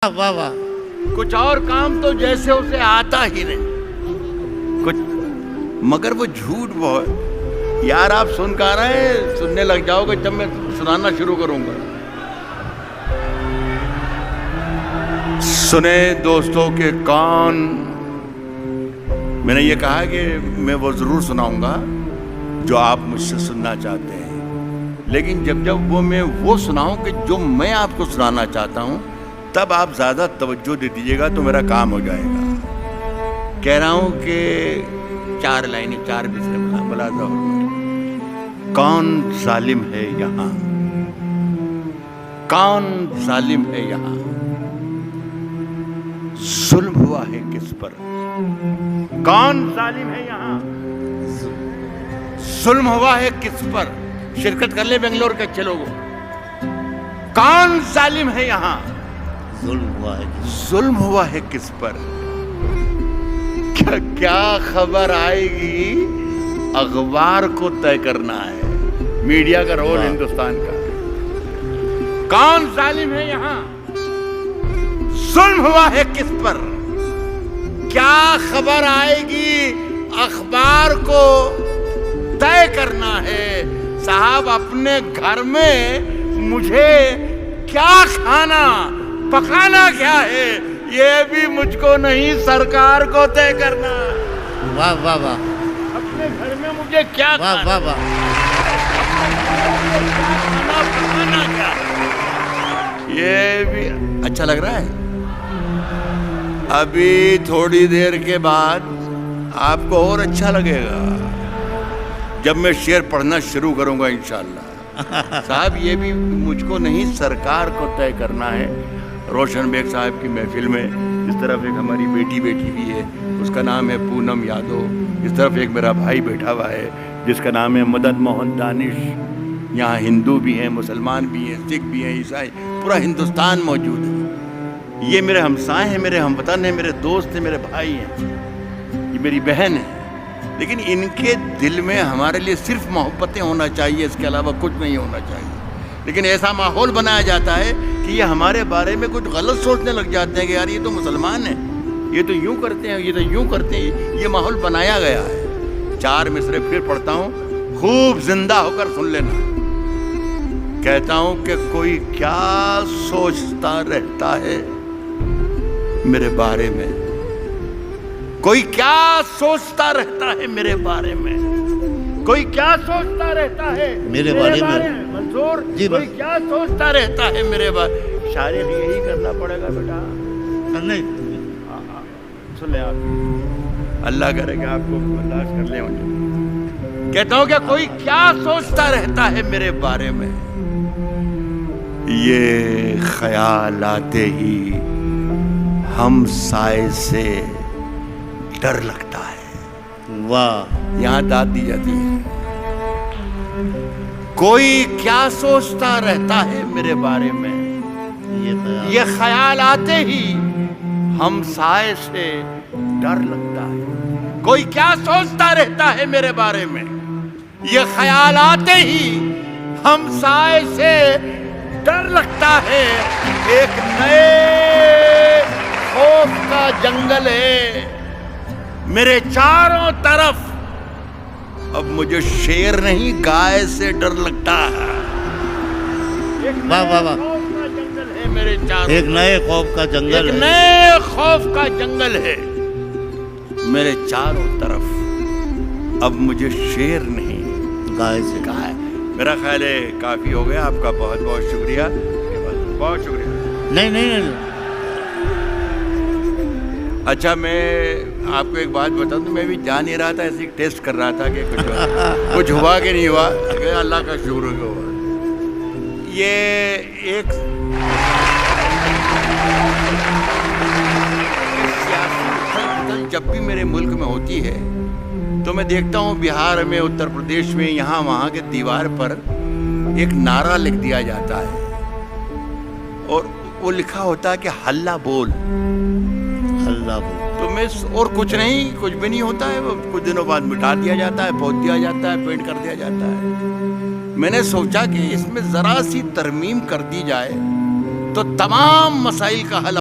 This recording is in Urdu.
واہ واہ، کچھ اور کام تو جیسے اسے آتا ہی نہیں کچھ، مگر وہ جھوٹ بہت. یار آپ سن کہاں رہے ہیں؟ سننے لگ جاؤ گے جب میں سنانا شروع کروں گا. سنیں دوستوں کے کان، میں نے یہ کہا کہ میں وہ ضرور سناؤں گا جو آپ مجھ سے سننا چاہتے ہیں، لیکن جب میں وہ سناؤں کہ جو میں آپ کو سنانا چاہتا ہوں تب آپ زیادہ توجہ دے دیجیے گا تو میرا کام ہو جائے گا. کہہ رہا ہوں کہ 4 لائنیں 4 بسرے ملاحظہ ہو. کون ظالم ہے یہاں، کون ظالم ہے یہاں، ظلم ہوا ہے کس پر. کون ظالم ہے یہاں، ظلم ہوا ہے کس پر. شرکت کر لیں بنگلور کے اچھے لوگوں. کون ظالم ہے یہاں، ظلم ہوا ہے کس پر. کیا خبر آئے گی اخبار کو طے کرنا ہے. میڈیا کا رول ہندوستان کا. کون ظالم ہے یہاں، ظلم ہوا ہے کس پر. کیا خبر آئے گی اخبار کو طے کرنا ہے. صاحب اپنے گھر میں مجھے کیا کھانا پکانا کیا ہے یہ بھی مجھ کو نہیں سرکار کو طے کرنا. واہ واہ واہ، اپنے گھر میں مجھے کیا واہ واہ واہ، کھانا پکانا کیا یہ بھی اچھا لگ رہا ہے. ابھی تھوڑی دیر کے بعد آپ کو اور اچھا لگے گا جب میں شعر پڑھنا شروع کروں گا انشاءاللہ. صاحب یہ بھی مجھ کو نہیں سرکار کو طے کرنا ہے. روشن بیگ صاحب کی محفل میں اس طرف ایک ہماری بیٹی بھی ہے، اس کا نام ہے پونم یادو. اس طرف ایک میرا بھائی بیٹھا ہوا ہے جس کا نام ہے مدن موہن دانش. یہاں ہندو بھی ہیں، مسلمان بھی ہیں، سکھ بھی ہیں، عیسائی، پورا ہندوستان موجود ہے. یہ میرے ہمسائے ہیں، میرے ہم وطن ہیں، میرے دوست ہیں، میرے بھائی ہیں، یہ میری بہن ہے. لیکن ان کے دل میں ہمارے لیے صرف محبتیں ہونا چاہیے، اس کے علاوہ کچھ نہیں ہونا چاہیے. لیکن ایسا ماحول بنایا جاتا ہے کہ یہ ہمارے بارے میں کچھ غلط سوچنے لگ جاتے ہیں کہ یار یہ تو مسلمان ہیں، یہ تو یوں کرتے ہیں، یہ تو یوں کرتے ہیں. یہ ماحول بنایا گیا ہے. 4 مصرے پھر پڑھتا ہوں، خوب زندہ ہو کر سن لینا. کہتا ہوں کہ کوئی کیا سوچتا رہتا ہے میرے بارے میں، کوئی کیا سوچتا رہتا ہے میرے بارے میں، کوئی کیا سوچتا رہتا ہے میرے بارے میں. منظور جی کوئی کیا سوچتا رہتا ہے میرے بارے. شارق یہی کرنا پڑے گا بیٹا. نہیں سن لیں آپ، اللہ کرے کہ آپ کو برداشت کر لیں مجھے. کہتا ہوں کہ کوئی کیا سوچتا رہتا ہے میرے بارے میں، یہ خیال آتے ہی ہم سائے سے ڈر لگتا ہے. واہ، یہاں داد دی جاتی ہے. کوئی کیا سوچتا رہتا ہے میرے بارے میں، یہ خیال آتے ہی ہم سائے سے ڈر لگتا ہے. کوئی کیا سوچتا رہتا ہے میرے بارے میں، یہ خیال آتے ہی ہم سائے سے ڈر لگتا ہے. ایک نئے خوف کا جنگل ہے میرے چاروں طرف. اب مجھے شیر نہیں گائے سے ڈر لگتا ہے. واہ واہ واہ، خوف کا جنگل ہے میرے چاروں، ایک نئے خوف کا جنگل ایک ہے. نئے خوف کا جنگل ہے میرے چاروں طرف. اب مجھے شیر نہیں گائے سے. کہا ہے. میرا خیال ہے کافی ہو گیا. آپ کا بہت بہت شکریہ، بہت شکریہ. نہیں نہیں نہیں، اچھا میں آپ کو ایک بات بتا دوں، میں بھی جان نہیں رہا تھا، ایسے ٹیسٹ کر رہا تھا کہ کچھ ہوا کہ نہیں ہوا. اللہ کا شکر ہوا. یہ ایک سیاسی جب بھی میرے ملک میں ہوتی ہے تو میں دیکھتا ہوں بہار میں، اتر پردیش میں، یہاں وہاں کے دیوار پر ایک نعرہ لکھ دیا جاتا ہے اور وہ لکھا ہوتا ہے کہ ہلہ بول. اللہ بول. تو میں اور کچھ نہیں، کچھ بھی نہیں ہوتا ہے. وہ کچھ دنوں بعد مٹا دیا جاتا ہے، پھوڑ دیا جاتا ہے، پینٹ کر دیا جاتا ہے. میں نے سوچا کہ اس میں ذرا سی ترمیم کر دی جائے تو تمام مسائل کا حل